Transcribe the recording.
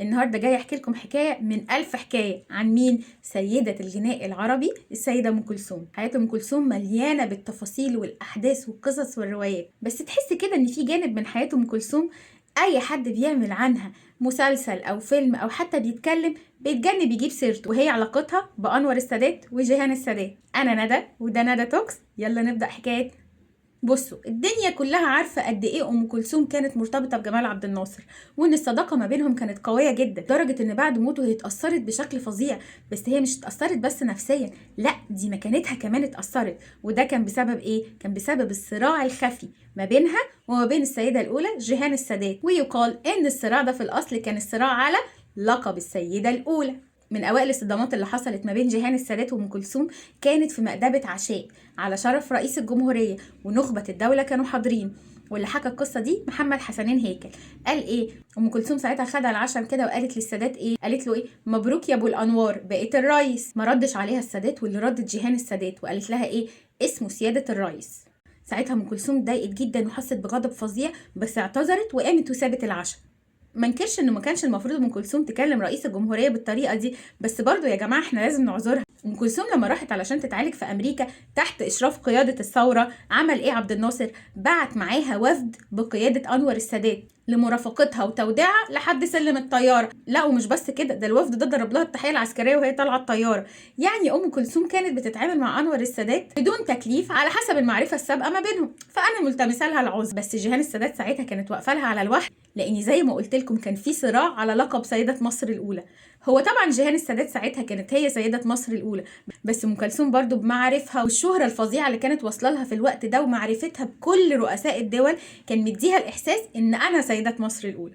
النهارده جاي احكي لكم حكايه من 1000 حكايه عن مين؟ سيده الغناء العربي السيده ام كلثوم. حياه ام كلثوم مليانه بالتفاصيل والاحداث والقصص والروايات، بس تحس كده ان في جانب من حياه ام كلثوم اي حد بيعمل عنها مسلسل او فيلم او حتى بيتجنب يجيب سيرته، وهي علاقتها بانور السادات وجيهان السادات. انا ندى وده ندى توكس، يلا نبدا حكايه. بصوا، الدنيا كلها عارفه قد ايه ام كلثوم كانت مرتبطه بجمال عبد الناصر، وان الصداقه ما بينهم كانت قويه جدا لدرجه ان بعد موته هي اتاثرت بشكل فظيع. بس هي مش اتاثرت بس نفسيا، لا دي مكانتها كمان اتاثرت. وده كان بسبب ايه؟ كان بسبب الصراع الخفي ما بينها وما بين السيده الاولى جيهان السادات. ويقال ان الصراع ده في الاصل كان الصراع على لقب السيده الاولى. من اوائل الصدامات اللي حصلت ما بين جيهان السادات وام كلثوم كانت في مأدبة عشاء على شرف رئيس الجمهورية، ونخبة الدولة كانوا حاضرين. واللي حكى القصة دي محمد حسنين هيكل. قال ايه؟ ام كلثوم ساعتها خدها العشم كده وقالت للسادات ايه؟ قالت له ايه؟ مبروك يا ابو الانوار بقيت الرئيس. ما ردش عليها السادات، واللي ردت جيهان السادات وقالت لها ايه؟ اسمه سيادة الرئيس. ساعتها ام كلثوم اتضايقت جدا وحست بغضب فظيع، بس اعتذرت وقامت وسابت العشاء. ما انكرش انه ما كانش المفروض ام كلثوم تكلم رئيس الجمهوريه بالطريقه دي، بس برضه يا جماعه احنا لازم نعذرها. ام كلثوم لما راحت علشان تتعالج في امريكا تحت اشراف قياده الثوره، عمل ايه عبد الناصر؟ بعت معاها وفد بقياده انور السادات لمرافقتها وتوديعها لحد سلم الطياره. لا ومش بس كده، ده الوفد ده ضرب لها التحيه العسكريه وهي طالعه الطياره. يعني ام كلثوم كانت بتتعامل مع انور السادات بدون تكليف على حسب المعرفه السابقه ما بينهم، فانا ملتمسه لها العذر. بس جيهان السادات ساعتها كانت واقفه لها على الوحد، لان زي ما قلت لكم كان في صراع على لقب سيده مصر الاولى. هو طبعا جيهان السادات ساعتها كانت هي سيده مصر الاولى، بس ام كلثوم برضو بمعارفها والشهره الفظيعه اللي كانت واصله لها في الوقت ده ومعرفتها بكل رؤساء الدول كان مديها الاحساس ان انا سيده مصر الاولى.